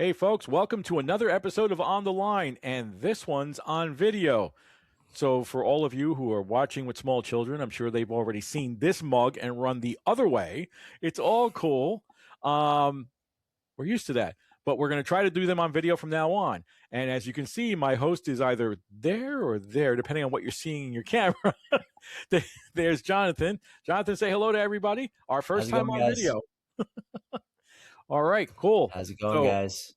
Hey, folks, welcome to another episode of On the Line, and this one's on video. So, for all of you who are watching with small children, I'm sure they've already seen this mug and run the other way. It's all cool. We're used to that, but we're going to try to do them on video from now on. And as you can see, my host is either there or there, depending on what you're seeing in your camera. There's Jonathan. Jonathan, say hello to everybody. Our first time on video. All right, cool. How's it going, guys?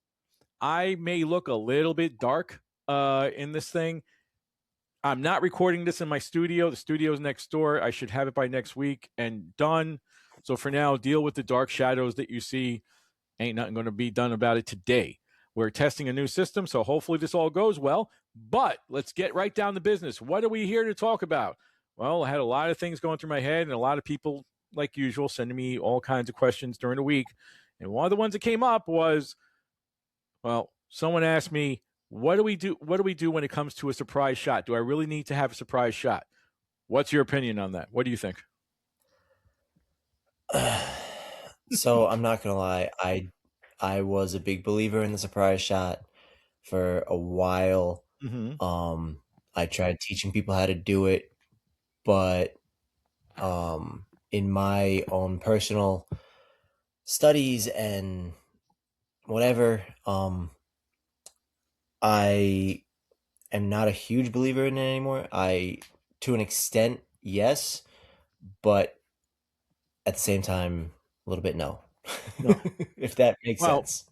I may look a little bit dark in this thing. I'm not recording this in my studio. The studio's next door. I should have it by next week and done. So for now, deal with the dark shadows that you see. Ain't nothing going to be done about it today. We're testing a new system, so hopefully this all goes well. But let's get right down to business. What are we here to talk about? Well, I had a lot of things going through my head and a lot of people, like usual, sending me all kinds of questions during the week. And one of the ones that came up was, well, someone asked me, what do we do when it comes to a surprise shot? Do I really need to have a surprise shot? What's your opinion on that? What do you think? So I'm not gonna lie, I was a big believer in the surprise shot for a while. Mm-hmm. I tried teaching people how to do it, but in my own personal studies and whatever, I am not a huge believer in it anymore. To an extent, yes, but at the same time, a little bit no. If that makes sense.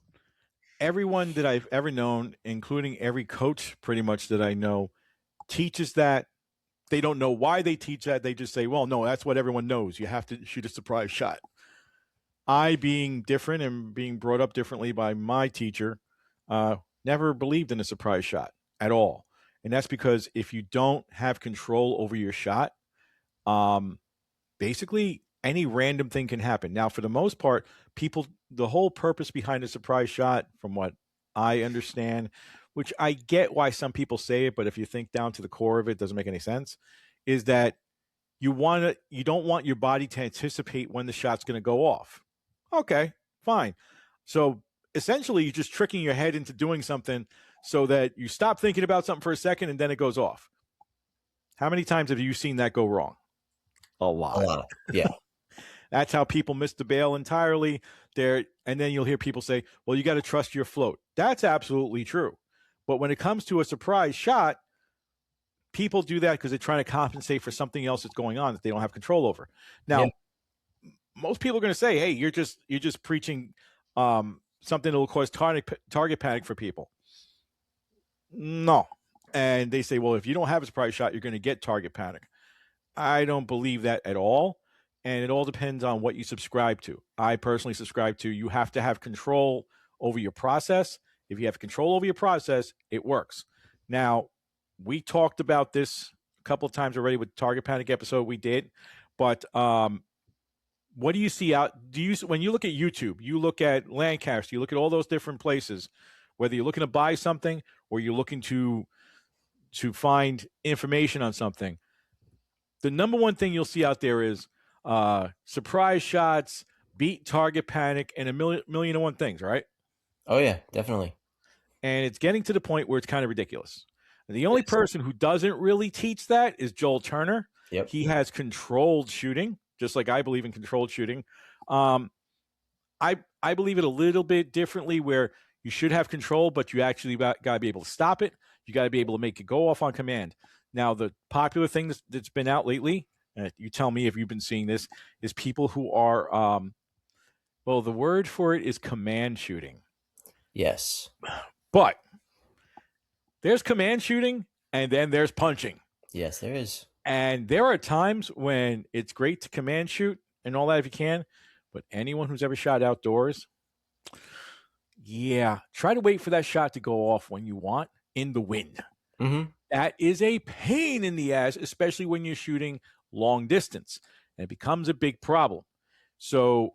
Everyone that I've ever known, including every coach pretty much that I know, teaches that. They don't know why they teach that. They just say, well, no, that's what everyone knows. You have to shoot a surprise shot. I, being different and being brought up differently by my teacher, never believed in a surprise shot at all. And that's because if you don't have control over your shot, basically any random thing can happen. Now, for the most part, the whole purpose behind a surprise shot, from what I understand, which I get why some people say it, but if you think down to the core of it, doesn't make any sense, is that you don't want your body to anticipate when the shot's going to go off. Okay, fine. So essentially, you're just tricking your head into doing something so that you stop thinking about something for a second and then it goes off. How many times have you seen that go wrong? A lot. Yeah. That's how people miss the bail entirely. And then you'll hear people say, well, you got to trust your float. That's absolutely true. But when it comes to a surprise shot, people do that because they're trying to compensate for something else that's going on that they don't have control over. Now, most people are going to say, hey, you're just preaching something that will cause target panic for people. No. And they say, well, if you don't have a surprise shot, you're going to get target panic. I don't believe that at all. And it all depends on what you subscribe to. I personally subscribe to you have to have control over your process. If you have control over your process, it works. Now, we talked about this a couple of times already with the Target Panic episode we did. But what do you see when you look at YouTube, you look at Lancaster, you look at all those different places, whether you're looking to buy something or you're looking to find information on something, the number one thing you'll see out there is surprise shots, beat target panic, and a million and one things, right? Oh, yeah, definitely. And it's getting to the point where it's kind of ridiculous. And the only person who doesn't really teach that is Joel Turner. Yep. He has controlled shooting, just like I believe in controlled shooting. I believe it a little bit differently, where you should have control, but you actually got to be able to stop it. You got to be able to make it go off on command. Now, the popular thing that's been out lately, you tell me if you've been seeing this, is people who are, well, the word for it is command shooting. Yes. But there's command shooting and then there's punching. Yes, there is. And there are times when it's great to command shoot and all that if you can, but anyone who's ever shot outdoors, yeah, try to wait for that shot to go off when you want in the wind. Mm-hmm. That is a pain in the ass, especially when you're shooting long distance, and it becomes a big problem. So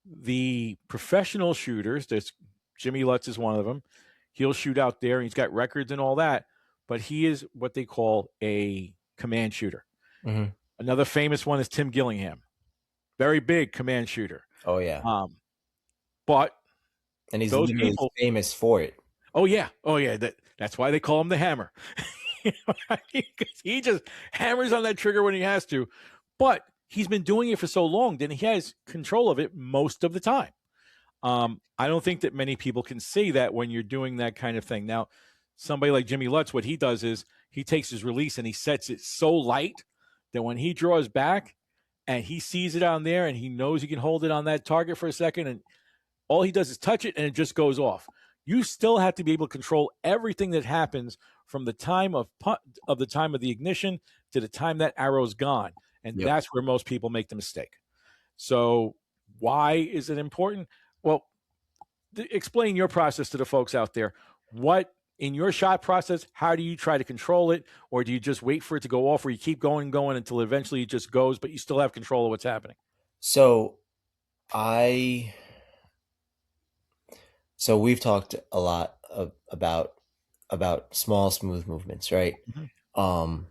the professional shooters, there's Jimmy Lutz is one of them. He'll shoot out there and he's got records and all that, but he is what they call a command shooter. Mm-hmm. Another famous one is Tim Gillingham. Very big command shooter. Oh, yeah. But And he's those literally people. famous for it. Oh yeah, that's why they call him the Hammer. You know what I mean? 'Cause he just hammers on that trigger when he has to. But he's been doing it for so long that he has control of it most of the time. I don't think that many people can say that when you're doing that kind of thing. Now, somebody like Jimmy Lutz, what he does is he takes his release and he sets it so light that when he draws back and he sees it on there and he knows he can hold it on that target for a second, and all he does is touch it and it just goes off. You still have to be able to control everything that happens from the time of the time of the ignition to the time that arrow's gone, and Yep. that's where most people make the mistake. So, why is it important? Well, explain your process to the folks out there. What in your shot process, how do you try to control it, or do you just wait for it to go off, or you keep going until eventually it just goes, but you still have control of what's happening? So we've talked a lot about small, smooth movements, right? Mm-hmm.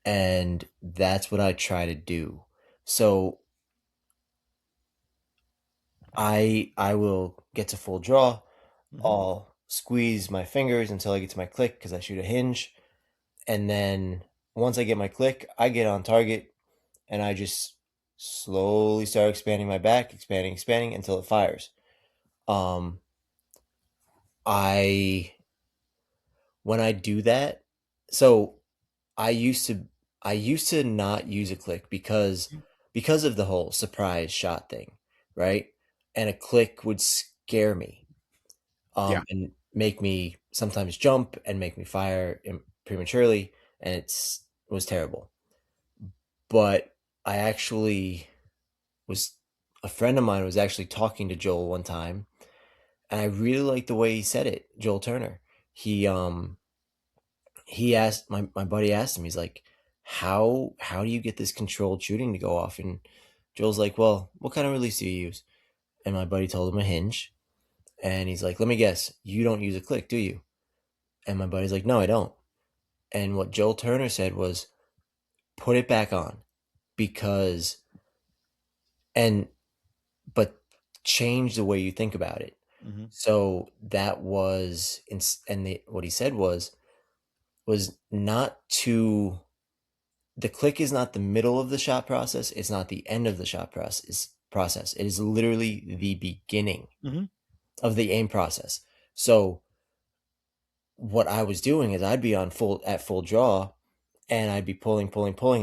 And that's what I try to do. So I will get to full draw. Mm-hmm. I'll squeeze my fingers until I get to my click because I shoot a hinge. And then once I get my click, I get on target and I just slowly start expanding my back, expanding until it fires. When I do that, so I used to not use a click because of the whole surprise shot thing, right? And a click would scare me, Yeah. and make me sometimes jump and make me fire prematurely, and it was terrible. But I actually was a friend of mine was actually talking to Joel one time, and I really liked the way he said it. Joel Turner. He asked my buddy asked him, he's like, how do you get this controlled shooting to go off? And Joel's like, well, what kind of release do you use? And my buddy told him a hinge, and he's like, let me guess, you don't use a click, do you? And my buddy's like, no, I don't. And what Joel Turner said was, put it back on, because and but change the way you think about it. Mm-hmm. So that was what he said was not to the click is not the middle of the shot process. It's not the end of the shot process. It is literally the beginning Mm-hmm. of the aim process. So what I was doing is I'd be at full draw, and I'd be pulling,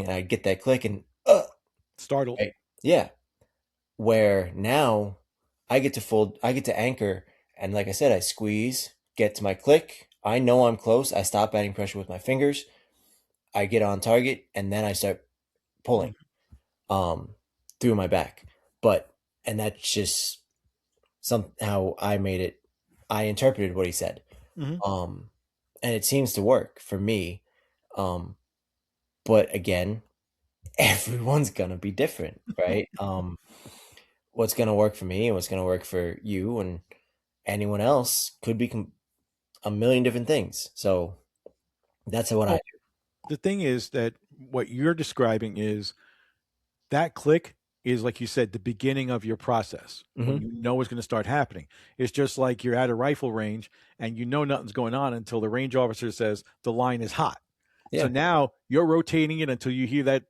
and I'd get that click and Startled. right? Yeah. Where now I get to anchor, and like I said, I squeeze, get to my click. I know I'm close. I stop adding pressure with my fingers. I get on target, and then I start pulling through my back. And that's just somehow I interpreted what he said. Mm-hmm. And it seems to work for me. But again, everyone's gonna be different, right? What's gonna work for me and what's gonna work for you and anyone else could be a million different things. So that's what I Well, the thing is that what you're describing is that click is, like you said, the beginning of your process do. when you know it's going to start happening. It's just like you're at a rifle range and you know nothing's going on until the range officer says the line is hot. So Yeah. now you're rotating it until you hear that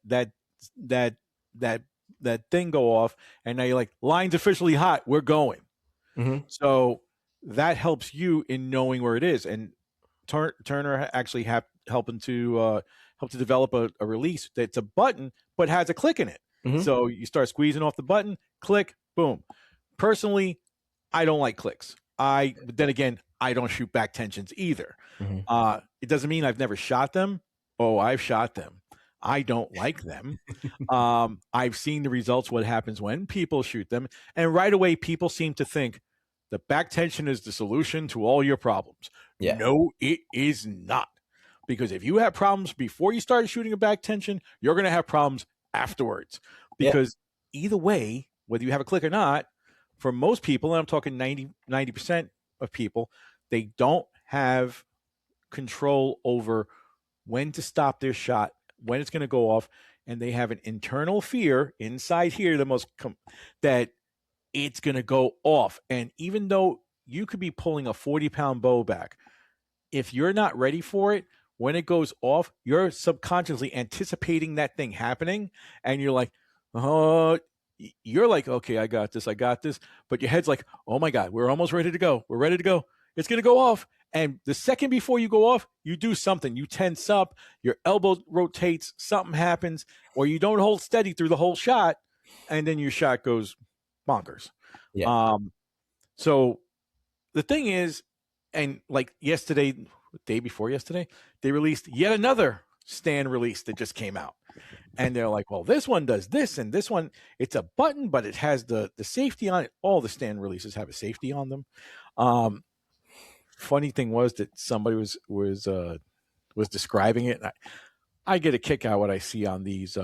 that thing go off, and now you're like, line's officially hot, we're going. Mm-hmm. So that helps you in knowing where it is. And Turner actually helping to help to develop a release that's a button but has a click in it. Mm-hmm. So you start squeezing off the button, click, boom. Personally, I don't like clicks. But then again, I don't shoot back tensions either. Mm-hmm. It doesn't mean I've never shot them. Oh, I've shot them. I don't like them. I've seen the results, what happens when people shoot them. And right away, people seem to think the back tension is the solution to all your problems. Yeah. No, it is not. Because if you have problems before you start shooting a back tension, you're going to have problems afterwards. Because either way, whether you have a click or not, for most people, and I'm talking 90% of people, they don't have control over when to stop their shot, when it's going to go off, and they have an internal fear inside here, that it's going to go off. And even though you could be pulling a 40-pound bow back. If you're not ready for it, when it goes off, you're subconsciously anticipating that thing happening, and you're like, oh, you're like, okay, I got this. But your head's like, oh my God, we're almost ready to go. We're ready to go. It's going to go off. And the second before you go off, you do something. You tense up, your elbow rotates, something happens, or you don't hold steady through the whole shot, and then your shot goes bonkers. Yeah. So the thing is, and like yesterday, day before yesterday, they released yet another stand release that just came out. And they're like, well, this one does this, and this one, it's a button, but it has the safety on it. All the stand releases have a safety on them. Funny thing was that somebody was describing it. I get a kick out what I see on these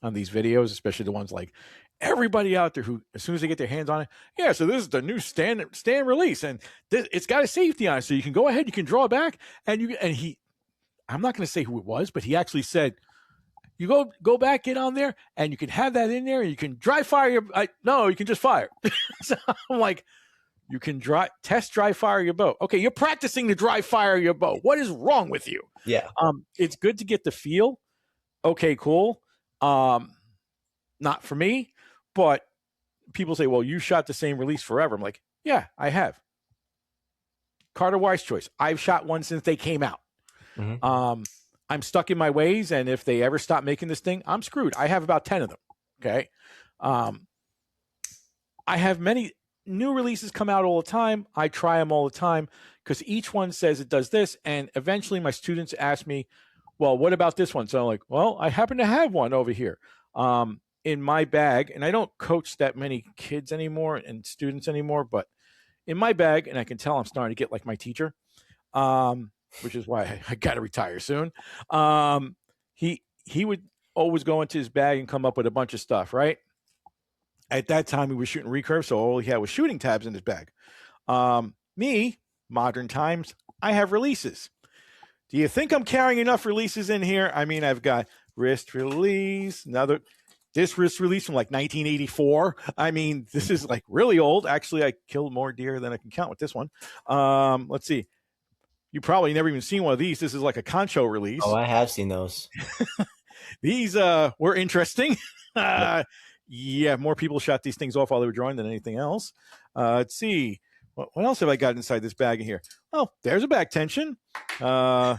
videos, especially the ones like everybody out there who, as soon as they get their hands on it, yeah. So this is the new stand release, and it's got a safety on it, so you can go ahead, you can draw back, and he. I'm not going to say who it was, but he actually said, "You go back, get on there, and you can have that in there, and you can dry fire your." No, you can just fire. So I'm like, you can dry fire your bow. Okay, you're practicing to dry fire your bow. What is wrong with you? Yeah. It's good to get the feel. Okay, cool. Not for me, but people say, well, you shot the same release forever. I'm like, yeah, I have. Carter Wise choice. I've shot one since they came out. Mm-hmm. I'm stuck in my ways, and if they ever stop making this thing, I'm screwed. I have about 10 of them. Okay. I have many new releases come out all the time. I try them all the time because each one says it does this. And eventually my students ask me, well, what about this one? So I'm like, well, I happen to have one over here in my bag. And I don't coach that many kids anymore and students anymore, but in my bag, and I can tell I'm starting to get like my teacher, which is why I got to retire soon. He would always go into his bag and come up with a bunch of stuff, right? At that time, he was shooting recurve, so all he had was shooting tabs in his bag. Me, modern times, I have releases. Do you think I'm carrying enough releases in here? I mean, I've got wrist release, this wrist release from like 1984. I mean, this is like really old. Actually, I killed more deer than I can count with this one. Let's see. You probably never even seen one of these. This is like a concho release. Oh, I have seen those. These were interesting. Yeah, more people shot these things off while they were drawing than anything else. Let's see. What else have I got inside this bag in here? Oh, there's a back tension. There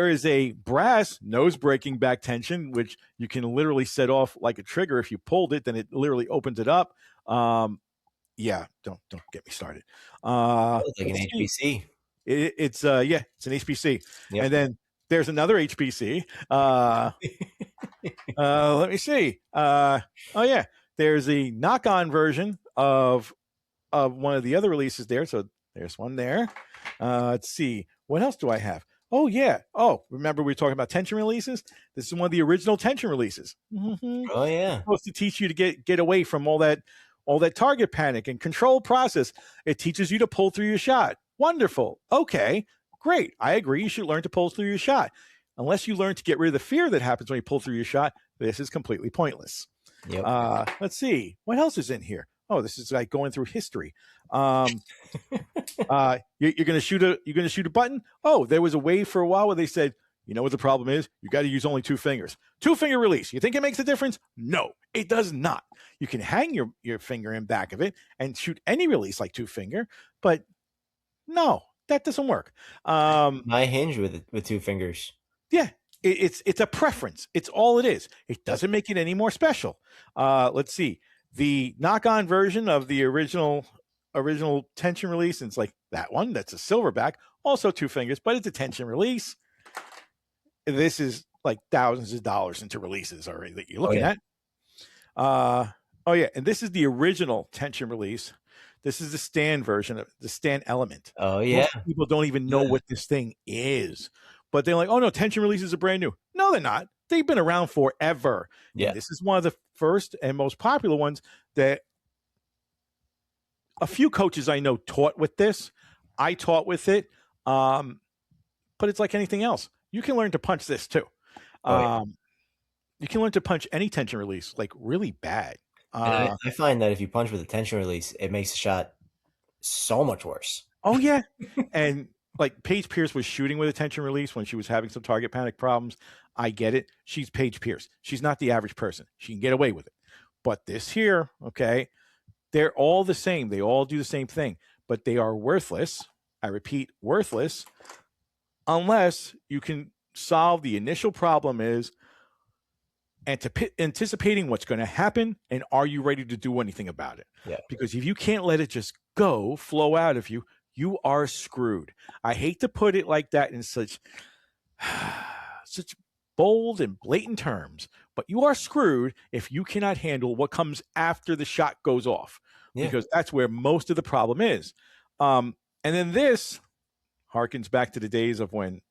is a brass nose-breaking back tension, which you can literally set off like a trigger. If you pulled it, then it literally opens it up. Yeah, don't get me started. It's like an HPC. It's an HPC. Yep. And then there's another HPC. Let me see. Oh yeah, there's a knock-on version of one of the other releases there. So there's one there. Let's see. What else do I have? Oh yeah. Oh, remember we were talking about tension releases? This is one of the original tension releases. Mm-hmm. Oh yeah. It's supposed to teach you to get away from all that target panic and control process. It teaches you to pull through your shot. Wonderful. Okay, great. I agree. You should learn to pull through your shot. Unless you learn to get rid of the fear that happens when you pull through your shot, this is completely pointless. Yep. Let's see. What else is in here? Oh, this is like going through history. You're gonna shoot a button. Oh, there was a wave for a while where they said, you know what the problem is? You got to use only 2 fingers. 2-finger release. You think it makes a difference? No, it does not. You can hang your finger in back of it and shoot any release like 2-finger, but no, that doesn't work. My hinge with 2 fingers. Yeah, it's a preference. It's all it is. It doesn't make it any more special. Let's see. The knock-on version of the original tension release, and it's like that one. That's a silverback, also 2 fingers, but it's a tension release. This is like thousands of dollars into releases already that you're looking at. Oh yeah, and this is the original tension release. This is the stand version of the stand element. Oh yeah. Most people don't even know what this thing is, but they're like, oh no, tension releases are brand new. No, they're not. They've been around forever. Yeah. And this is one of the first and most popular ones that a few coaches I know taught with this. I taught with it. But it's like anything else. You can learn to punch this too. You can learn to punch any tension release like really bad. And I find that if you punch with a tension release, it makes the shot so much worse. Oh yeah, and like Paige Pierce was shooting with a tension release when she was having some target panic problems. I get it. She's Paige Pierce. She's not the average person. She can get away with it. But this here, okay, they're all the same. They all do the same thing, but they are worthless. I repeat, worthless, unless you can solve the initial problem is anticipating what's going to happen, and are you ready to do anything about it? Yeah. Because if you can't let it just go, flow out of you, you are screwed. I hate to put it like that in such bold and blatant terms, but you are screwed if you cannot handle what comes after the shot goes off, because that's where most of the problem is. And then this harkens back to the days of when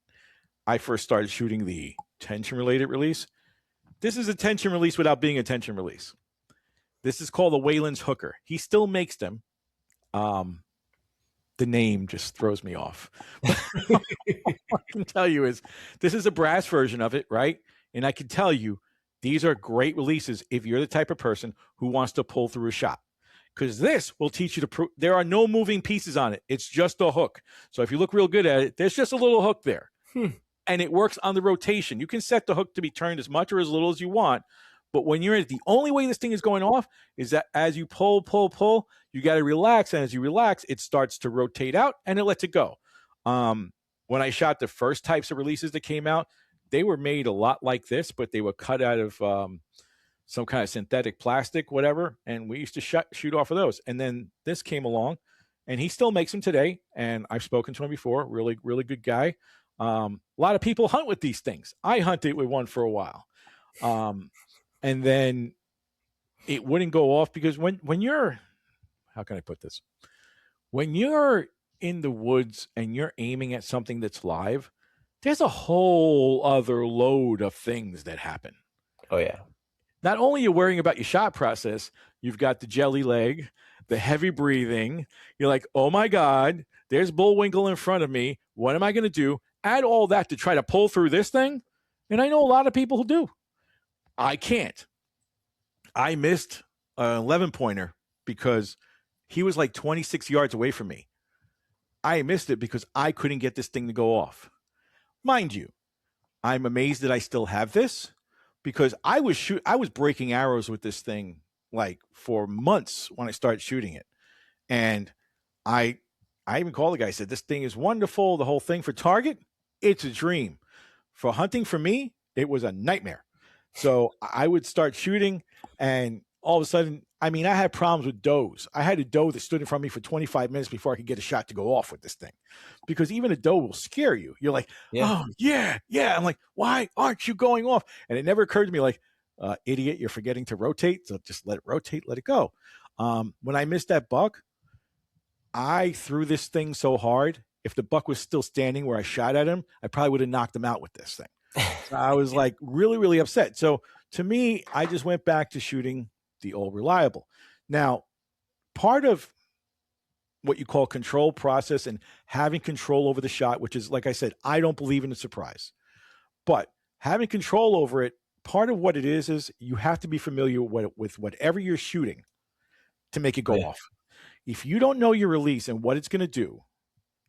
I first started shooting the tension-related release. This is a tension release without being a tension release. This is called a Wayland's Hooker. He still makes them. The name just throws me off. What I can tell you is this is a brass version of it, right? And I can tell you these are great releases if you're the type of person who wants to pull through a shot. Because this will teach you to there are no moving pieces on it. It's just a hook. So if you look real good at it, there's just a little hook there. And it works on the rotation. You can set the hook to be turned as much or as little as you want. But when you're the only way this thing is going off is that as you pull, you got to relax. And as you relax, it starts to rotate out and it lets it go. When I shot the first types of releases that came out, they were made a lot like this, but they were cut out of some kind of synthetic plastic, whatever. And we used to shoot off of those. And then this came along and he still makes them today. And I've spoken to him before. Really, really good guy. A lot of people hunt with these things. I hunted with one for a while. And then it wouldn't go off because when you're, how can I put this? When you're in the woods and you're aiming at something that's live, there's a whole other load of things that happen. Oh, yeah. Not only are you worrying about your shot process, you've got the jelly leg, the heavy breathing. You're like, oh my God, there's Bullwinkle in front of me. What am I going to do? Add all that to try to pull through this thing. And I know a lot of people who do. I can't. I missed an 11-pointer because he was like 26 yards away from me. I missed it because I couldn't get this thing to go off. Mind you, I'm amazed that I still have this because I was breaking arrows with this thing like for months when I started shooting it. And I even called the guy, I said, this thing is wonderful. The whole thing for target, it's a dream. For hunting for me, it was a nightmare. So I would start shooting and all of a sudden, I mean, I had problems with does. I had a doe that stood in front of me for 25 minutes before I could get a shot to go off with this thing. Because even a doe will scare you. You're like, oh, yeah. I'm like, why aren't you going off? And it never occurred to me like, idiot, you're forgetting to rotate. So just let it rotate, let it go. When I missed that buck, I threw this thing so hard. If the buck was still standing where I shot at him, I probably would have knocked him out with this thing. So I was like really, really upset. So to me, I just went back to shooting the old reliable. Now, part of what you call control process and having control over the shot, which is, like I said, I don't believe in the surprise, but having control over it, part of what it is you have to be familiar with whatever you're shooting to make it go off. If you don't know your release and what it's going to do,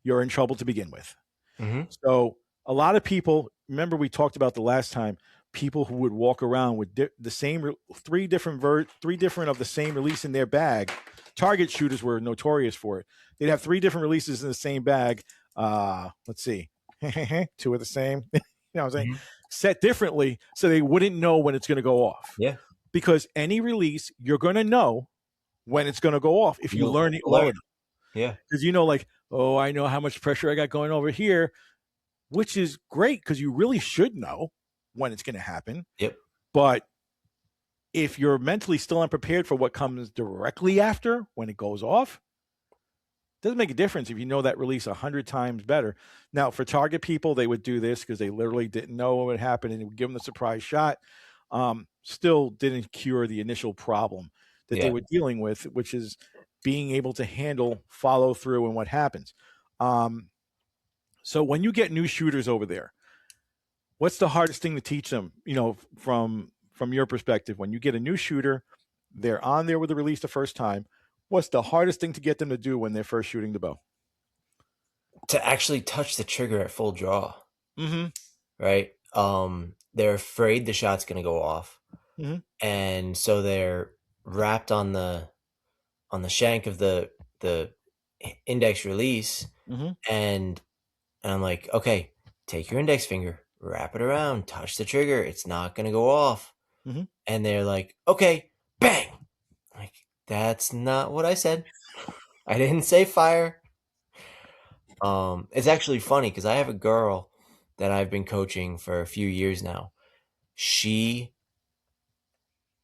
you're in trouble to begin with. Mm-hmm. So a lot of people, remember we talked about the last time, people who would walk around with the same three different of the same release in their bag. Target shooters were notorious for it. They'd have 3 different releases in the same bag. Let's see, 2 of the same. You know what I'm saying? Mm-hmm. Set differently so they wouldn't know when it's going to go off. Yeah. Because any release, you're going to know when it's going to go off if you learn it well enough. Yeah. Because you know, like, oh, I know how much pressure I got going over here, which is great because you really should know when it's going to happen. Yep. But if you're mentally still unprepared for what comes directly after when it goes off, it doesn't make a difference if you know that release 100 times better. Now, for target people, they would do this because they literally didn't know what would happen and it would give them the surprise shot. Still didn't cure the initial problem that they were dealing with, which is being able to handle follow through and what happens. So when you get new shooters over there, what's the hardest thing to teach them, you know, from your perspective? When you get a new shooter, they're on there with the release the first time. What's the hardest thing to get them to do when they're first shooting the bow? To actually touch the trigger at full draw. Mm-hmm. Right? They're afraid the shot's going to go off. Mm-hmm. And so they're wrapped on the shank of the index release, Mm-hmm. and I'm like, okay, take your index finger, wrap it around, touch the trigger, it's not going to go off. Mm-hmm. And they're like, okay, bang. Like, that's not what I said. I didn't say fire. It's actually funny because I have a girl that I've been coaching for a few years now. She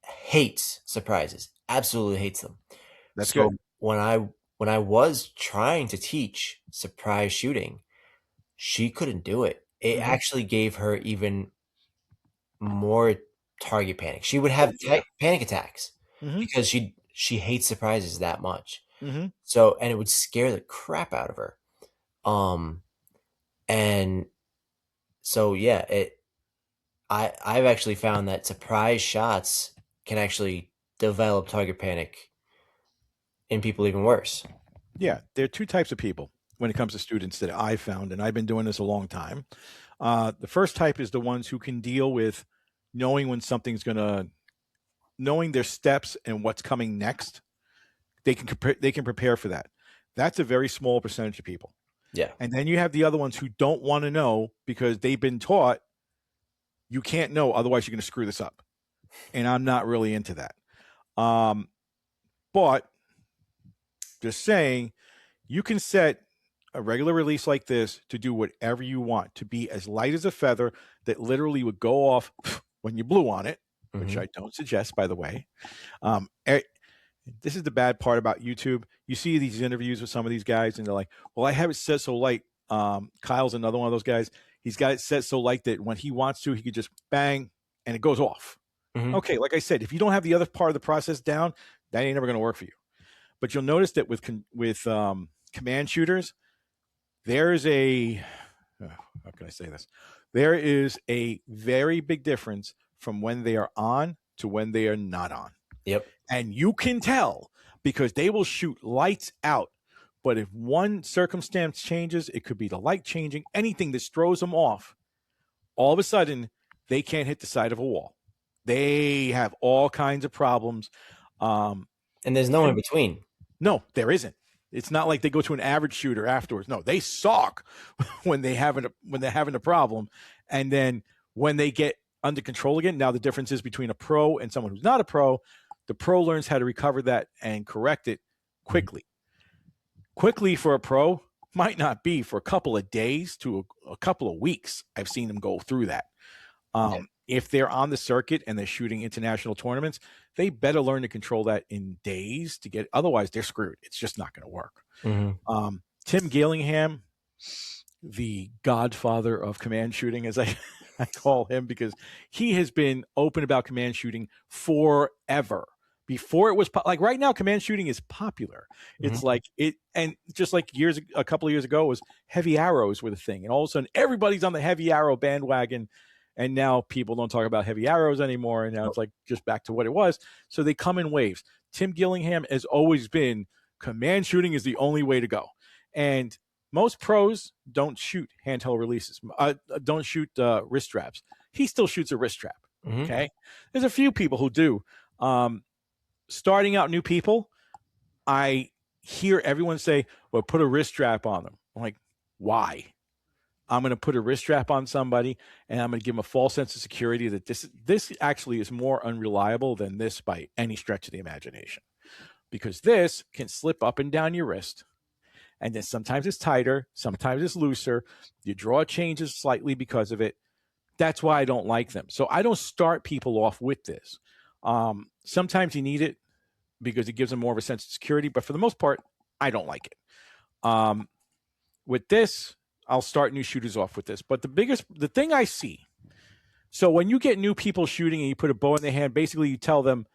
hates surprises, absolutely hates them. That's So good. when I was trying to teach surprise shooting, she couldn't do it. It Mm-hmm. actually gave her even more target panic. She would Oh, have yeah. panic attacks Mm-hmm. because she hates surprises that much. Mm-hmm. So, and it would scare the crap out of her. And so yeah, I've actually found that surprise shots can actually develop target panic in people even worse. Yeah, there are two types of people when it comes to students that I found, and I've been doing this a long time. The first type is the ones who can deal with knowing when something's gonna, knowing their steps and what's coming next. They can prepare for that. That's a very small percentage of people. Yeah. And then you have the other ones who don't want to know because they've been taught you can't know, otherwise you're going to screw this up. And I'm not really into that. But just saying, you can set a regular release like this to do whatever you want, to be as light as a feather that literally would go off when you blew on it, which I don't suggest, by the way. This is the bad part about YouTube. You see these interviews with some of these guys, and they're like, well, I have it set so light. Kyle's another one of those guys. He's got it set so light that when he wants to, he could just bang and it goes off. Mm-hmm. Okay, like I said, if you don't have the other part of the process down, that ain't never going to work for you. But you'll notice that with command shooters, there is how can I say this? There is a very big difference from when they are on to when they are not on. Yep. And you can tell because they will shoot lights out. But if one circumstance changes, it could be the light changing, anything that throws them off, all of a sudden, they can't hit the side of a wall. They have all kinds of problems. And there's no in between. No, there isn't. It's not like they go to an average shooter afterwards. No, they suck when they're having a problem. And then when they get under control again, now the difference is between a pro and someone who's not a pro. The pro learns how to recover that and correct it quickly. Quickly for a pro might not be for a couple of days to a couple of weeks. I've seen them go through that. If they're on the circuit and they're shooting international tournaments, they better learn to control that in days to get. Otherwise, they're screwed. It's just not going to work. Mm-hmm. Tim Gillingham, the godfather of command shooting, as I call him, because he has been open about command shooting forever. Before it was like right now, command shooting is popular. It's like it, and just like a couple of years ago, it was heavy arrows were the thing, and all of a sudden everybody's on the heavy arrow bandwagon, and now people don't talk about heavy arrows anymore, and now it's like just back to what it was. So they come in waves. Tim Gillingham has always been command shooting is the only way to go, and most pros don't shoot handheld releases, don't shoot wrist straps. He still shoots a wrist strap. Okay, there's a few people who do. Starting out new people, I hear everyone say, well, put a wrist strap on them. I'm like, why? I'm going to put a wrist strap on somebody and I'm going to give them a false sense of security that this actually is more unreliable than this by any stretch of the imagination. Because this can slip up and down your wrist. And then sometimes it's tighter, sometimes it's looser. Your draw changes slightly because of it. That's why I don't like them. So I don't start people off with this. Sometimes you need it because it gives them more of a sense of security, but for the most part, I don't like it. With this, I'll start new shooters off with this. But the thing I see, so when you get new people shooting and you put a bow in their hand, basically you tell them,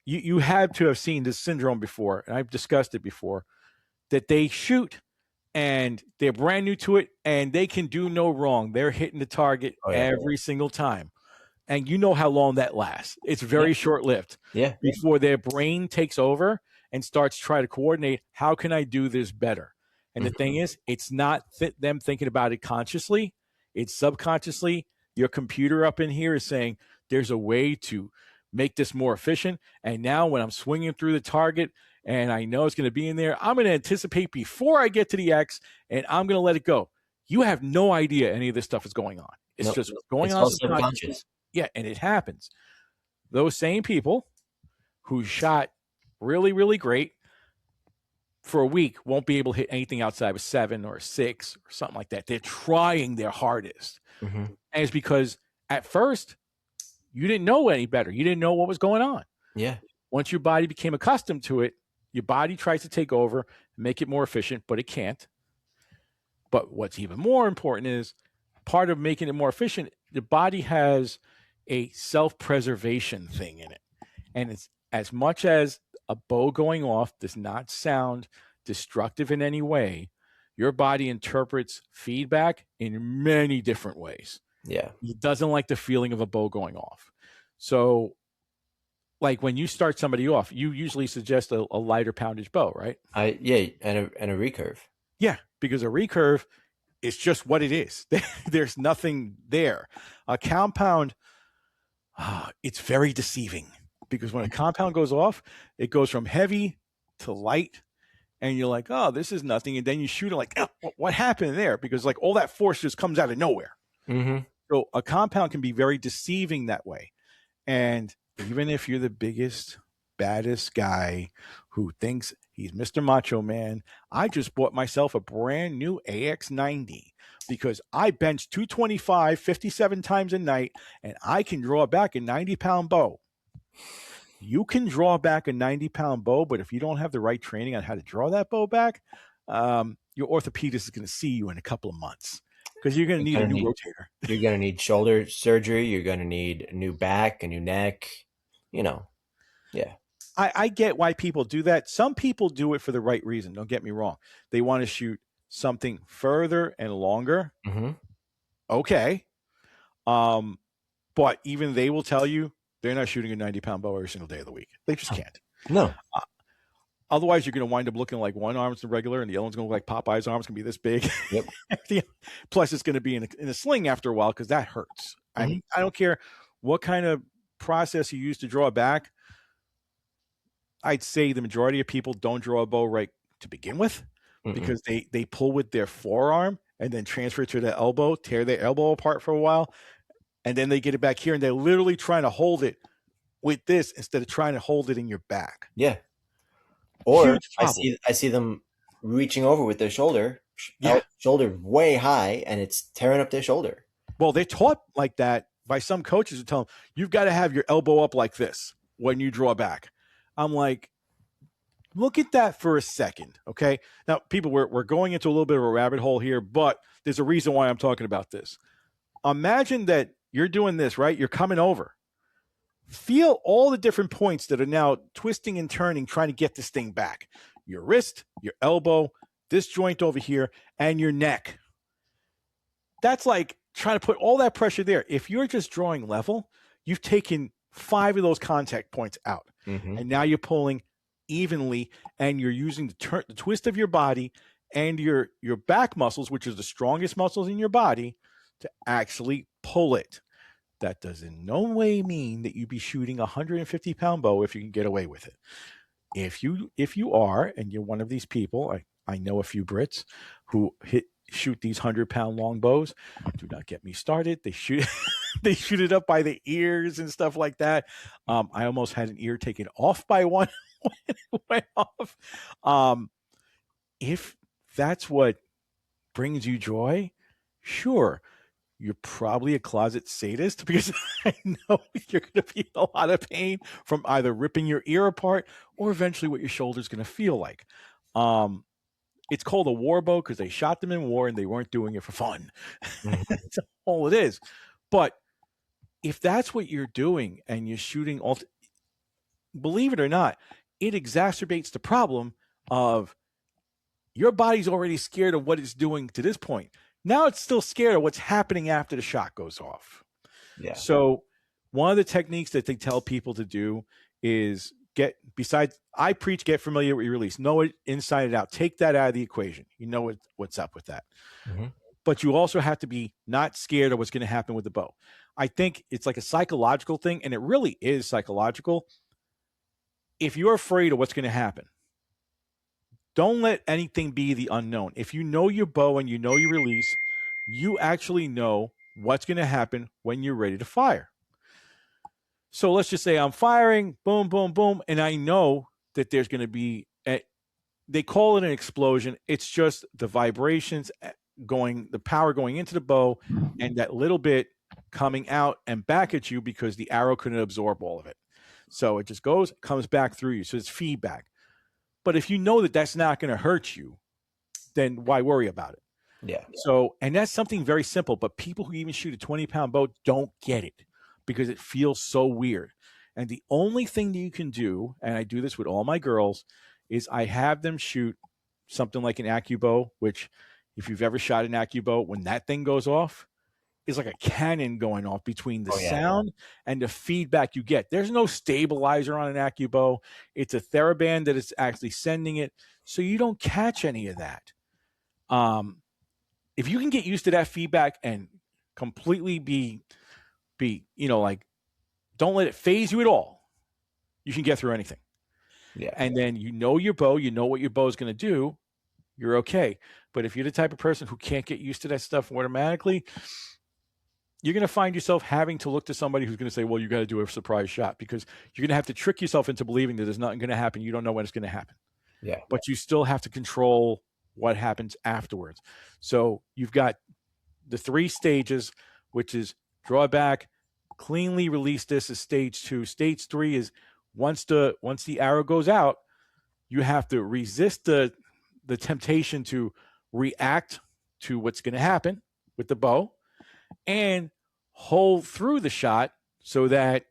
you have to have seen this syndrome before, and I've discussed it before, that they shoot and they're brand new to it and they can do no wrong. They're hitting the target every single time. And you know how long that lasts. It's very short-lived. Yeah. Before their brain takes over and starts trying to coordinate, how can I do this better? And the thing is, it's not them thinking about it consciously. It's subconsciously. Your computer up in here is saying, there's a way to make this more efficient. And now when I'm swinging through the target and I know it's going to be in there, I'm going to anticipate before I get to the X, and I'm going to let it go. You have no idea any of this stuff is going on. It's just going on subconsciously. Yeah, and it happens. Those same people who shot really, really great for a week won't be able to hit anything outside of a 7 or a 6 or something like that. They're trying their hardest. And it's because at first, you didn't know any better. You didn't know what was going on. Yeah. Once your body became accustomed to it, your body tries to take over, make it more efficient, but it can't. But what's even more important is part of making it more efficient, the body has a self-preservation thing in it. And it's as much as a bow going off does not sound destructive in any way, your body interprets feedback in many different ways. Yeah. It doesn't like the feeling of a bow going off. So like when you start somebody off, you usually suggest a lighter poundage bow, right? And a recurve. Yeah, because a recurve is just what it is. There's nothing there. A compound, it's very deceiving because when a compound goes off, it goes from heavy to light, and you're like, oh, this is nothing. And then you shoot it like, oh, what happened there? Because like all that force just comes out of nowhere. So a compound can be very deceiving that way. And even if you're the biggest, baddest guy who thinks he's Mr. Macho Man, I just bought myself a brand new AX90 because I bench 225 57 times a night, and I can draw back a 90-pound bow. You can draw back a 90-pound bow, but if you don't have the right training on how to draw that bow back, your orthopedist is going to see you in a couple of months because you're going to need a new rotator. You're going to need shoulder surgery. You're going to need a new back, a new neck, Yeah. I get why people do that. Some people do it for the right reason. Don't get me wrong. They want to shoot something further and longer. Okay. But even they will tell you they're not shooting a 90-pound bow every single day of the week. They just can't. No. Otherwise, you're going to wind up looking like one arm's the regular and the other one's going to look like Popeye's arm's going to be this big. Yep. Plus, it's going to be in a sling after a while because that hurts. I mean, I don't care what kind of process you use to draw back. I'd say the majority of people don't draw a bow right to begin with because they pull with their forearm and then transfer it to their elbow, tear their elbow apart for a while, and then they get it back here and they're literally trying to hold it with this instead of trying to hold it in your back. Yeah. Or I see them reaching over with their shoulder way high, and it's tearing up their shoulder. Well, they're taught like that by some coaches who tell them, you've got to have your elbow up like this when you draw back. I'm like, look at that for a second, okay? Now, people, we're going into a little bit of a rabbit hole here, but there's a reason why I'm talking about this. Imagine that you're doing this, right? You're coming over. Feel all the different points that are now twisting and turning, trying to get this thing back. Your wrist, your elbow, this joint over here, and your neck. That's like trying to put all that pressure there. If you're just drawing level, you've taken 5 of those contact points out. And now you're pulling evenly, and you're using the twist of your body and your back muscles, which is the strongest muscles in your body, to actually pull it. That does in no way mean that you'd be shooting a 150-pound bow if you can get away with it. If you are, and you're one of these people, I know a few Brits who shoot these 100-pound long bows. Do not get me started. They shoot it up by the ears and stuff like that. I almost had an ear taken off by one when it went off. If that's what brings you joy, sure. You're probably a closet sadist because I know you're going to be in a lot of pain from either ripping your ear apart or eventually what your shoulder's going to feel like. It's called a war bow because they shot them in war and they weren't doing it for fun. That's all it is. But if that's what you're doing and you're shooting, believe it or not, it exacerbates the problem of your body's already scared of what it's doing to this point. Now it's still scared of what's happening after the shot goes off. Yeah. So one of the techniques that they tell people to do is I preach, get familiar with your release, know it inside and out, take that out of the equation. You know what's up with that. Mm-hmm. But you also have to be not scared of what's going to happen with the bow. I think it's like a psychological thing, and it really is psychological. If you're afraid of what's going to happen, don't let anything be the unknown. If you know your bow and you know your release, you actually know what's going to happen when you're ready to fire. So let's just say I'm firing, boom, boom, boom, and I know that there's going to be they call it an explosion. It's just the vibrations the power going into the bow, and that little bit coming out and back at you because the arrow couldn't absorb all of it. So it just comes back through you. So it's feedback. But if you know that that's not going to hurt you, then why worry about it? Yeah. So, and that's something very simple, but people who even shoot a 20-pound bow don't get it because it feels so weird. And the only thing that you can do, and I do this with all my girls, is I have them shoot something like an AccuBow, which if you've ever shot an AccuBow, when that thing goes off, it's like a cannon going off between the sound and the feedback you get. There's no stabilizer on an AccuBow. It's a TheraBand that is actually sending it. So you don't catch any of that. If you can get used to that feedback and completely be, like, don't let it phase you at all, you can get through anything. Yeah. And then you know your bow, you know what your bow is going to do, you're okay. But if you're the type of person who can't get used to that stuff automatically, you're going to find yourself having to look to somebody who's going to say, well, you got to do a surprise shot, because you're going to have to trick yourself into believing that there's nothing going to happen. You don't know when it's going to happen. Yeah. But you still have to control what happens afterwards. So you've got the 3 stages, which is draw back, cleanly release. This is stage 2. Stage 3 is once the arrow goes out, you have to resist the temptation to react to what's going to happen with the bow and hold through the shot so that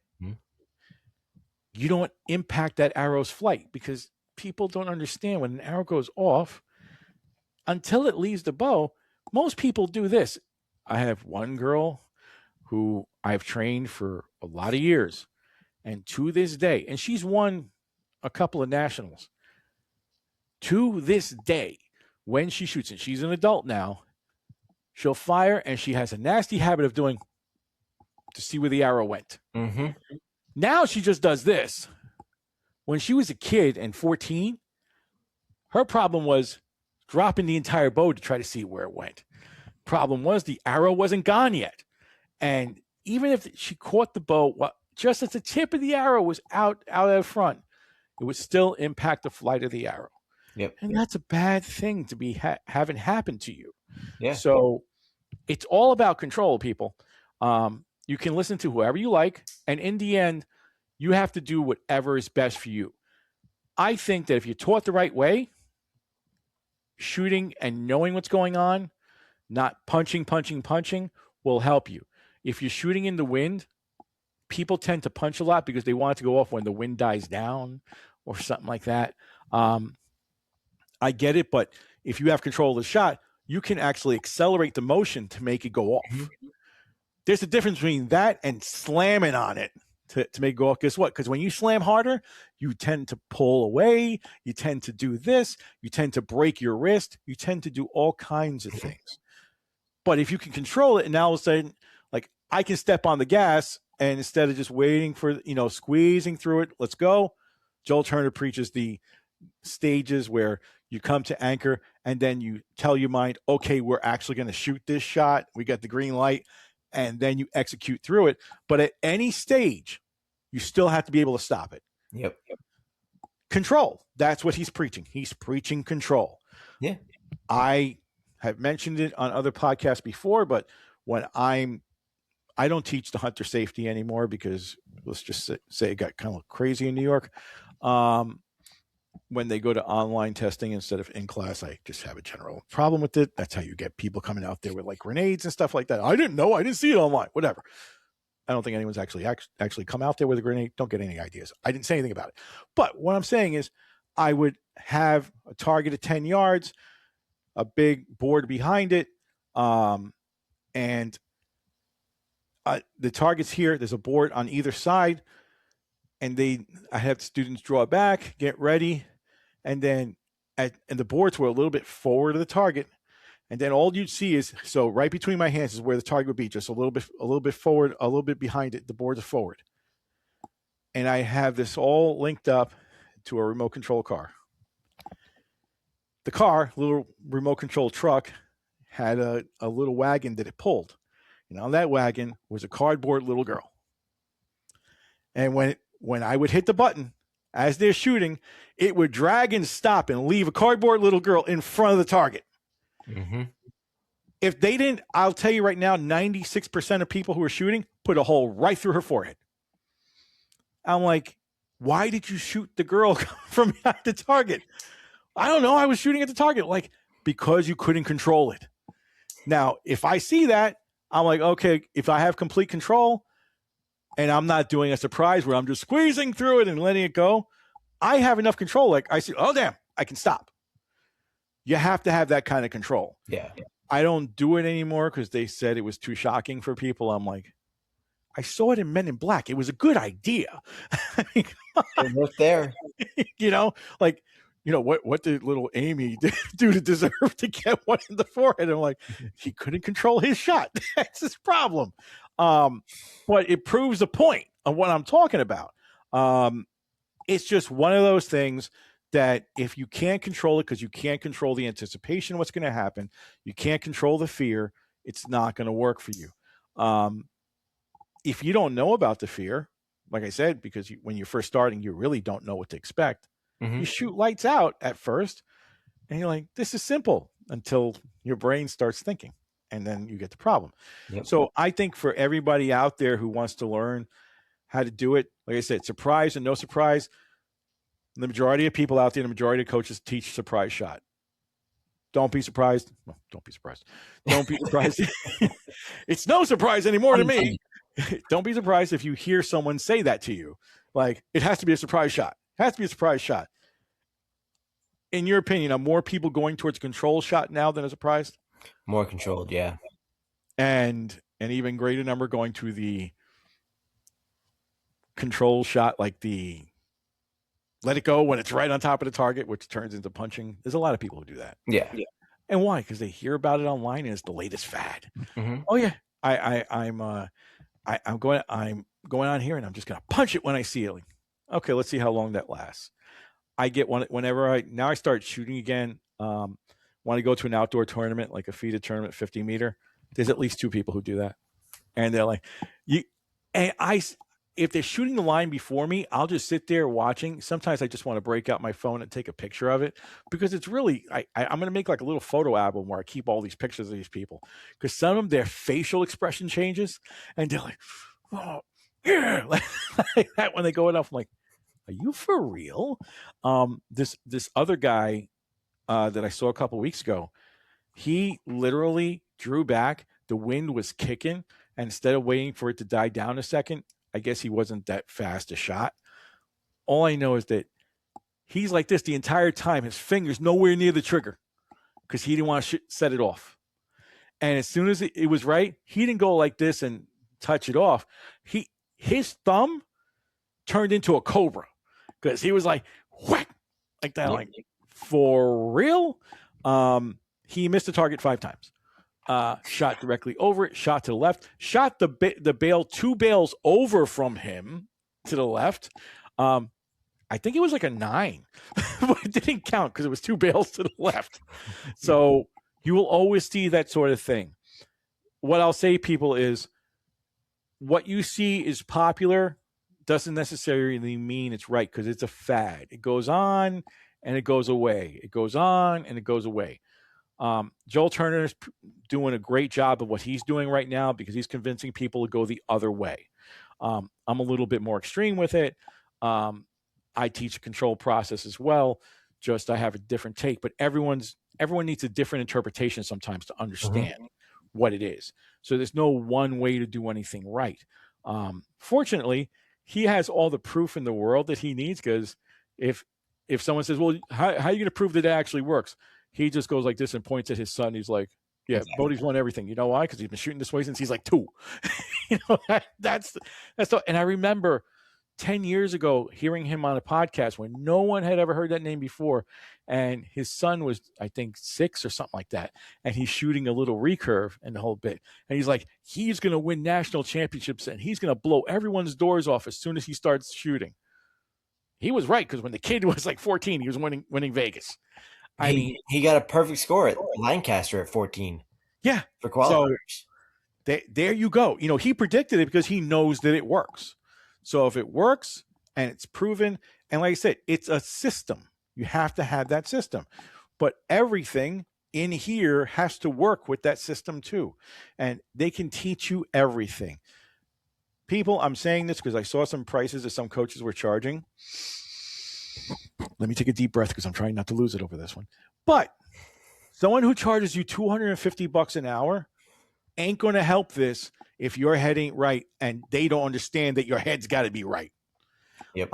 you don't impact that arrow's flight, because people don't understand when an arrow goes off until it leaves the bow. Most people do this. I have one girl who I've trained for a lot of years, and to this day, and she's won a couple of nationals. To this day, when she shoots, and she's an adult now, she'll fire, and she has a nasty habit of doing to see where the arrow went. Mm-hmm. Now she just does this. When she was a kid and 14, her problem was dropping the entire bow to try to see where it went. Problem was the arrow wasn't gone yet. And even if she caught the bow, just as the tip of the arrow was out of front, it would still impact the flight of the arrow. Yep. And that's a bad thing to be having happen to you. Yeah. So it's all about control, people. You can listen to whoever you like, and in the end, you have to do whatever is best for you. I think that if you're taught the right way, shooting and knowing what's going on, not punching, will help you. If you're shooting in the wind, people tend to punch a lot because they want it to go off when the wind dies down or something like that. I get it, but if you have control of the shot, you can actually accelerate the motion to make it go off. Mm-hmm. There's a difference between that and slamming on it to make it go off. Guess what? Because when you slam harder, you tend to pull away. You tend to do this. You tend to break your wrist. You tend to do all kinds of things. But if you can control it, and now all of a sudden, like, I can step on the gas, and instead of just waiting for, squeezing through it, let's go. Joel Turner preaches the stages where you come to anchor, and then you tell your mind, okay, we're actually going to shoot this shot. We got the green light, and then you execute through it. But at any stage, you still have to be able to stop it. Yep. Control. That's what he's preaching. He's preaching control. Yeah. I have mentioned it on other podcasts before, but when I don't teach the hunter safety anymore because let's just say it got kind of crazy in New York. When they go to online testing instead of in class, I just have a general problem with it. That's how you get people coming out there with like grenades and stuff like that. I didn't know. I didn't see it online. Whatever. I don't think anyone's actually come out there with a grenade. Don't get any ideas. I didn't say anything about it. But what I'm saying is I would have a target of 10 yards, a big board behind it, and the target's here. There's a board on either side, and I have students draw back, get ready, and then and the boards were a little bit forward of the target, and then all you'd see is so right between my hands is where the target would be, just a little bit forward, a little bit behind it. The boards are forward, and I have this all linked up to a remote control car. The car, little remote control truck, had a little wagon that it pulled. And on that wagon was a cardboard little girl. And when I would hit the button as they're shooting, it would drag and stop and leave a cardboard little girl in front of the target. Mm-hmm. If they didn't, I'll tell you right now, 96% of people who are shooting put a hole right through her forehead. I'm like, why did you shoot the girl from behind the target? I don't know. I was shooting at the target. Like, because you couldn't control it. Now, if I see that, I'm like, okay, if I have complete control and I'm not doing a surprise where I'm just squeezing through it and letting it go, I have enough control. Like, I see, oh, damn, I can stop. You have to have that kind of control. Yeah. I don't do it anymore because they said it was too shocking for people. I'm like, I saw it in Men in Black. It was a good idea. I mean, It worked there. Like, what did little Amy do to deserve to get one in the forehead? I'm like, he couldn't control his shot. That's his problem. But it proves the point of what I'm talking about. It's just one of those things that if you can't control it, because you can't control the anticipation of what's going to happen, you can't control the fear, it's not going to work for you. If you don't know about the fear, like I said, because when you're first starting, you really don't know what to expect. Mm-hmm. You shoot lights out at first, and you're like, this is simple, until your brain starts thinking, and then you get the problem. Yep. So I think for everybody out there who wants to learn how to do it, like I said, surprise and no surprise, the majority of people out there, the majority of coaches teach surprise shot. Don't be surprised. Well, don't be surprised. Don't be surprised. It's no surprise anymore to me. Don't be surprised if you hear someone say that to you. Like, it has to be a surprise shot. It has to be a surprise shot. In your opinion, are more people going towards a control shot now than a surprise? More controlled, yeah. And an even greater number going to the control shot, like the let it go when it's right on top of the target, which turns into punching. There's a lot of people who do that. Yeah. And why? Because they hear about it online and it's the latest fad. Mm-hmm. Oh yeah, I'm going on here and I'm just gonna punch it when I see it. Like, okay, let's see how long that lasts. I get one whenever I start shooting again. Want to go to an outdoor tournament, like a FIDA tournament, 50 meter. There's at least 2 people who do that, and they're like, if they're shooting the line before me, I'll just sit there watching. Sometimes I just want to break out my phone and take a picture of it, because it's really, I'm going to make like a little photo album where I keep all these pictures of these people, because some of them, their facial expression changes and they're like, oh yeah, like that when they go enough. I'm like, are you for real? This other guy that I saw a couple of weeks ago, he literally drew back. The wind was kicking, and instead of waiting for it to die down a second, I guess he wasn't that fast a shot. All I know is that he's like this the entire time. His finger's nowhere near the trigger because he didn't want to set it off. And as soon as it was right, he didn't go like this and touch it off. His thumb turned into a cobra because he was like, whack, like that. Like, for real? He missed the target 5 times. Shot directly over it, shot to the left, shot the bale 2 bales over from him to the left. I think it was like a 9, but it didn't count because it was 2 bales to the left. So you will always see that sort of thing. What I'll say, people, is what you see is popular doesn't necessarily mean it's right, because it's a fad. It goes on and it goes away. It goes on and it goes away. Joel Turner is doing a great job of what he's doing right now, because he's convincing people to go the other way. I'm a little bit more extreme with it. I teach a control process as well. Just I have a different take, but everyone needs a different interpretation sometimes to understand what it is. So there's no one way to do anything right. Fortunately, he has all the proof in the world that he needs, because if someone says, well, how are you going to prove that it actually works? He just goes like this and points at his son. He's like, yeah, exactly. Bodie's won everything. You know why? Because he's been shooting this way since he's like 2. That's and I remember 10 years ago hearing him on a podcast when no one had ever heard that name before, and his son was, I think, 6 or something like that, and he's shooting a little recurve and the whole bit, and he's like, he's going to win national championships and he's going to blow everyone's doors off as soon as he starts shooting. He was right, because when the kid was like 14, he was winning Vegas. He got a perfect score at Lancaster at 14. Yeah, for qualifiers. So there you go. He predicted it because he knows that it works. So if it works and it's proven, and like I said, it's a system. You have to have that system. But everything in here has to work with that system too. And they can teach you everything. People, I'm saying this because I saw some prices that some coaches were charging. Let me take a deep breath because I'm trying not to lose it over this one. But someone who charges you $250 an hour ain't going to help this if your head ain't right and they don't understand that your head's got to be right. Yep.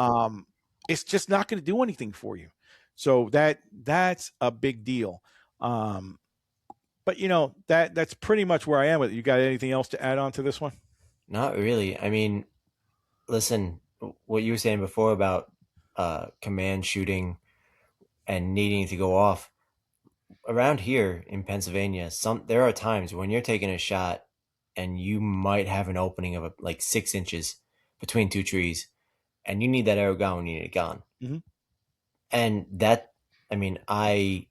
It's just not going to do anything for you. So that's a big deal. But that's pretty much where I am with it. You got anything else to add on to this one? Not really. I mean, listen, what you were saying before about command shooting and needing to go off. Around here in Pennsylvania, there are times when you're taking a shot and you might have an opening of like 6 inches between 2 trees, and you need that arrow gone when you need it gone. Mm-hmm. And that, I mean, I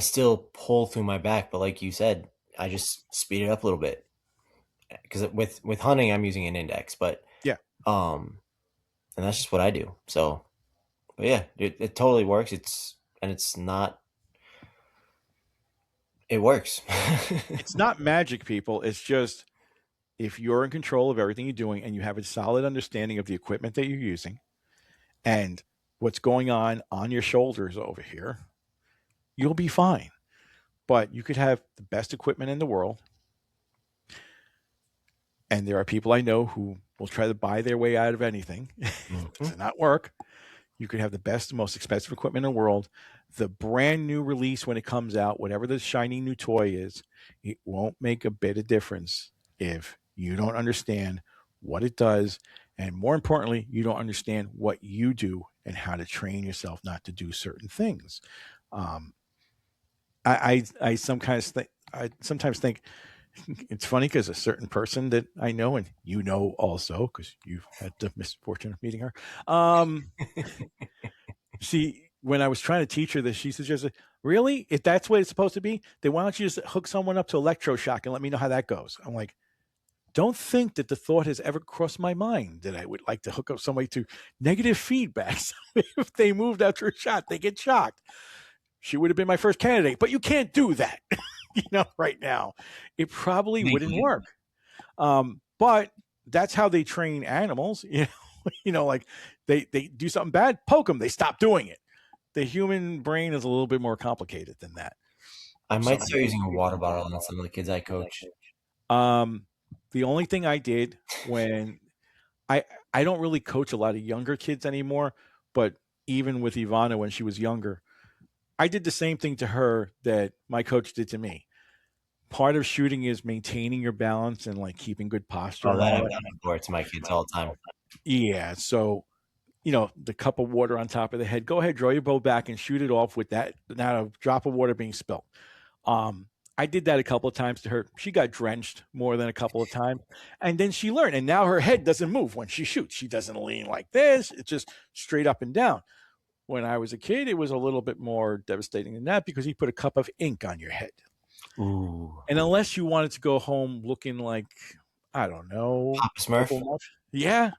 still pull through my back, but like you said, I just speed it up a little bit, because with hunting, I'm using an index, but yeah, and that's just what I do. So, but yeah, it totally works. It works. It's not magic, people. It's just, if you're in control of everything you're doing and you have a solid understanding of the equipment that you're using and what's going on your shoulders over here, you'll be fine. But you could have the best equipment in the world, and there are people I know who will try to buy their way out of anything. It does not work. You could have the best, most expensive equipment in the world. The brand new release, when it comes out, whatever the shiny new toy is, it won't make a bit of difference if you don't understand what it does. And more importantly, you don't understand what you do and how to train yourself not to do certain things. I sometimes think it's funny because a certain person that I know, and also because you've had the misfortune of meeting her, when I was trying to teach her this, she suggested, really, if that's what it's supposed to be, then why don't you just hook someone up to electroshock and let me know how that goes? I'm like, don't think that the thought has ever crossed my mind that I would like to hook up somebody to negative feedback. So if they moved after a shot, they get shocked. She would have been my first candidate, but you can't do that. Right now, it probably wouldn't work. But that's how they train animals. Like they do something bad, poke them, they stop doing it. The human brain is a little bit more complicated than that. I might start using a water bottle on some of the kids I coach. The only thing I did when I don't really coach a lot of younger kids anymore, but even with Ivana when she was younger, I did the same thing to her that my coach did to me. Part of shooting is maintaining your balance and like keeping good posture. That I've done before to my kids all the time. Yeah. So, the cup of water on top of the head, go ahead, draw your bow back and shoot it off with that, not a drop of water being spilled. I did that a couple of times to her. She got drenched more than a couple of times. And then she learned. And now her head doesn't move when she shoots. She doesn't lean like this. It's just straight up and down. When I was a kid, it was a little bit more devastating than that because he put a cup of ink on your head. Ooh. And unless you wanted to go home looking like, I don't know, Papa Smurf. Yeah.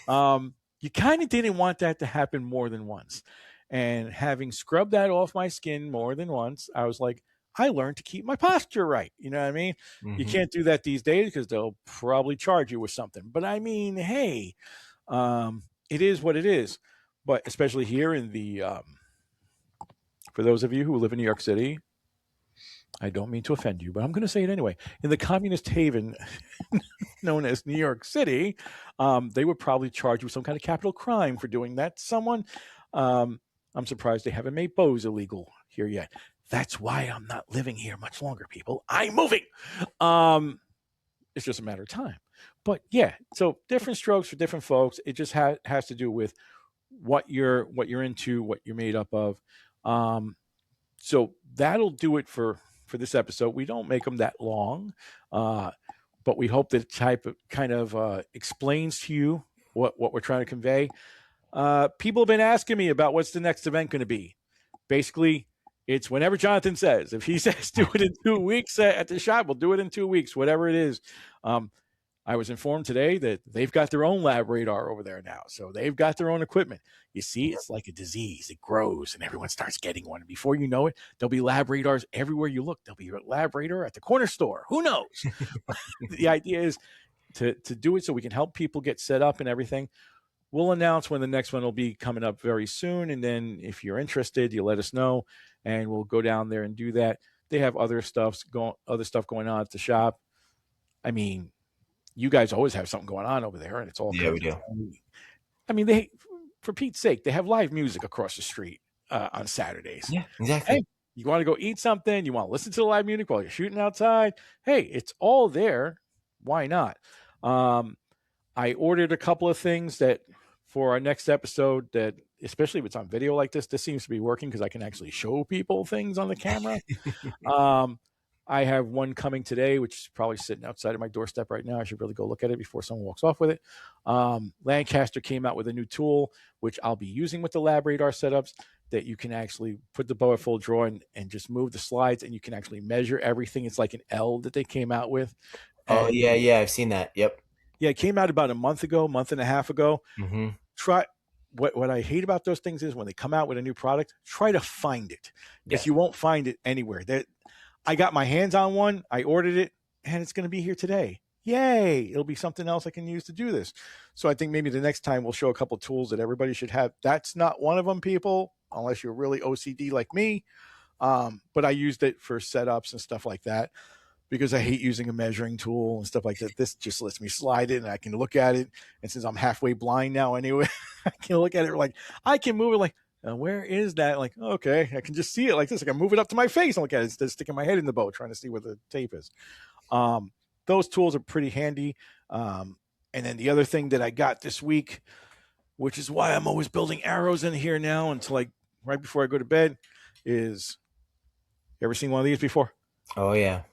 You kind of didn't want that to happen more than once. And having scrubbed that off my skin more than once, I was like, I learned to keep my posture right. You know what I mean? Mm-hmm. You can't do that these days because they'll probably charge you with something. But I mean, hey, it is what it is. But especially here in the, for those of you who live in New York City, I don't mean to offend you, but I'm going to say it anyway. In the communist haven known as New York City, they would probably charge you with some kind of capital crime for doing that to someone. I'm surprised they haven't made bows illegal here yet. That's why I'm not living here much longer, people. I'm moving. It's just a matter of time. But yeah, so different strokes for different folks. It just has to do with what you're into, what you're made up of. So that'll do it for this episode. We don't make them that long, but we hope that kind of explains to you what we're trying to convey. People have been asking me about what's the next event going to be. Basically, it's whenever Jonathan says. If he says do it in 2 weeks at the shop, we'll do it in 2 weeks, whatever it is. I was informed today that they've got their own lab radar over there now. So they've got their own equipment. You see, it's like a disease. It grows and everyone starts getting one. And before you know it, there'll be lab radars everywhere you look. There'll be a lab radar at the corner store. Who knows? The idea is to do it so we can help people get set up and everything. We'll announce when the next one will be coming up very soon. And then if you're interested, you let us know and we'll go down there and do that. They have other stuff going on at the shop. I mean, you guys always have something going on over there, and it's all we do. I mean, for Pete's sake, they have live music across the street on Saturdays. Yeah, exactly. Hey, you want to go eat something? You want to listen to the live music while you're shooting outside? Hey, it's all there. Why not? I ordered a couple of things that for our next episode that, especially if it's on video like this seems to be working because I can actually show people things on the camera. I have one coming today, which is probably sitting outside of my doorstep right now. I should really go look at it before someone walks off with it. Lancaster came out with a new tool, which I'll be using with the lab radar setups, that you can actually put the bow at full draw and just move the slides, and you can actually measure everything. It's like an L that they came out with. Oh, yeah, I've seen that. Yep. Yeah, it came out about a month and a half ago. Mm-hmm. What I hate about those things is when they come out with a new product, try to find it, because you won't find it anywhere. I got my hands on one. I ordered it, and it's going to be here today. Yay. It'll be something else I can use to do this. So I think maybe the next time we'll show a couple of tools that everybody should have. That's not one of them, people, unless you're really OCD like me. But I used it for setups and stuff like that because I hate using a measuring tool and stuff like that. This just lets me slide it, and I can look at it. And since I'm halfway blind now anyway, I can look at it like I can move it like, where is that? Like, okay, I can just see it like this. I can move it up to my face and look at it instead of sticking my head in the bow trying to see where the tape is. Those tools are pretty handy. And then the other thing that I got this week, which is why I'm always building arrows in here now until like right before I go to bed, is, you ever seen one of these before? Oh, yeah.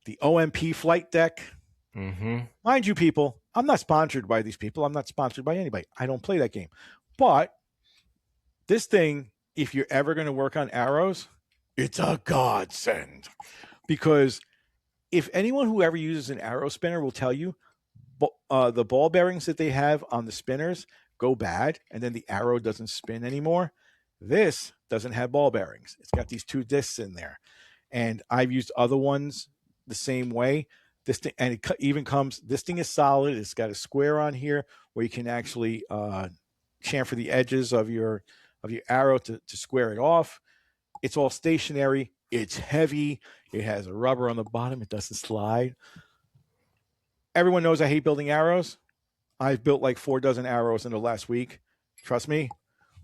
The OMP flight deck. Mm-hmm. Mind you, people, I'm not sponsored by these people. I'm not sponsored by anybody. I don't play that game. But this thing, if you're ever going to work on arrows, it's a godsend. Because if anyone who ever uses an arrow spinner will tell you, the ball bearings that they have on the spinners go bad, and then the arrow doesn't spin anymore. This doesn't have ball bearings. It's got these two discs in there. And I've used other ones the same way. This thing, and it even comes, this thing is solid. It's got a square on here where you can actually chamfer the edges of your arrow to square it off. It's all stationary. It's heavy. It has a rubber on the bottom. It doesn't slide. Everyone knows I hate building arrows. I've built like 4 dozen arrows in the last week. Trust me.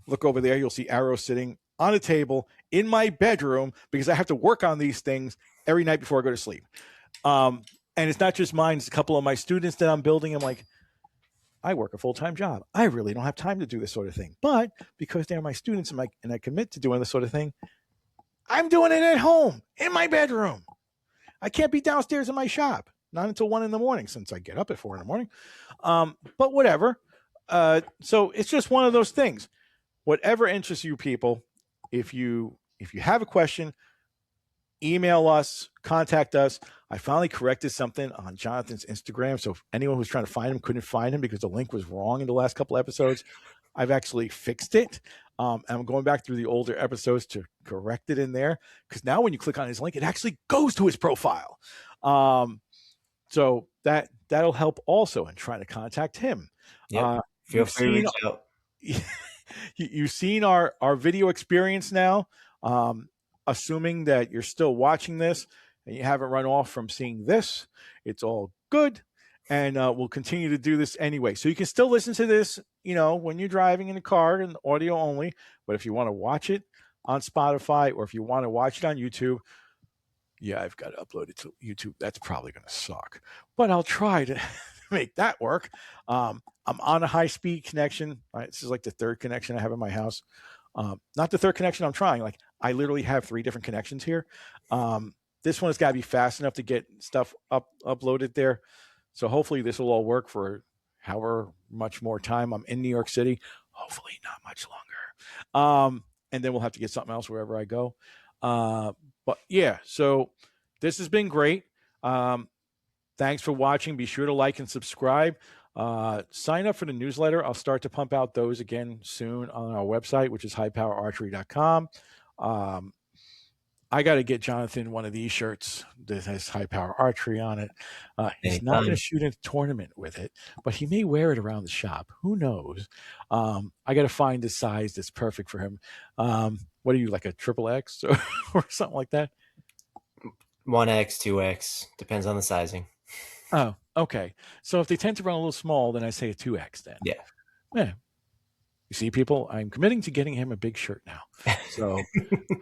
Look over there. You'll see arrows sitting on a table in my bedroom because I have to work on these things every night before I go to sleep. And it's not just mine. It's a couple of my students that I'm building. I'm like, I work a full-time job. I really don't have time to do this sort of thing. But because they're my students and I commit to doing this sort of thing, I'm doing it at home in my bedroom. I can't be downstairs in my shop, not until 1 a.m. since I get up at 4 a.m. But whatever. So it's just one of those things. Whatever interests you people, if you have a question, email us, contact us. I finally corrected something on Jonathan's Instagram. So if anyone who's trying to find him couldn't find him because the link was wrong in the last couple episodes, I've actually fixed it. And I'm going back through the older episodes to correct it in there. Because now when you click on his link, it actually goes to his profile. So that'll help also in trying to contact him. Yep. Feel free to reach out. You've seen our video experience now. Assuming that you're still watching this and you haven't run off from seeing this, it's all good. And we'll continue to do this anyway. So you can still listen to this, when you're driving in a car and audio only. But if you want to watch it on Spotify or if you want to watch it on YouTube, Yeah, I've got to upload it to YouTube. That's probably going to suck, but I'll try to make that work. I'm on a high-speed connection. This is like the third connection I have in my house. Not the third connection I'm trying. Like I literally have 3 different connections here. This one has got to be fast enough to get stuff uploaded there. So hopefully this will all work for however much more time I'm in New York City. Hopefully not much longer. And then we'll have to get something else wherever I go. But yeah, so this has been great. Thanks for watching. Be sure to like and subscribe. Sign up for the newsletter. I'll start to pump out those again soon on our website, which is highpowerarchery.com. I got to get Jonathan one of these shirts that has High Power Archery on it. He's not going to shoot in a tournament with it, but he may wear it around the shop. Who knows? I got to find the size that's perfect for him. What are you, like a XXX or something like that? 1X, 2X, depends on the sizing. Oh, okay. So if they tend to run a little small, then I say a 2X then. Yeah. Yeah. You see, people, I'm committing to getting him a big shirt now. So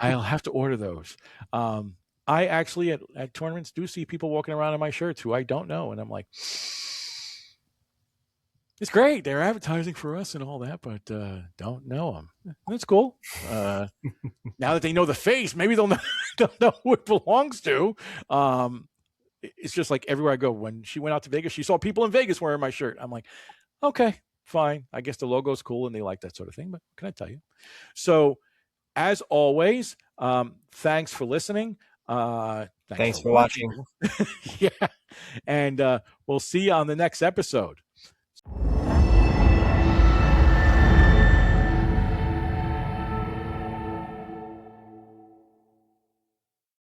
I'll have to order those. I actually, at tournaments, do see people walking around in my shirts who I don't know. And I'm like, it's great. They're advertising for us and all that, but don't know them. That's cool. Now that they know the face, maybe they'll know who it belongs to. It's just like everywhere I go. When she went out to Vegas, she saw people in Vegas wearing my shirt. I'm like, okay, fine. I guess the logo's cool and they like that sort of thing, but what can I tell you? So as always, thanks for listening. Thanks for watching. Yeah. And we'll see you on the next episode.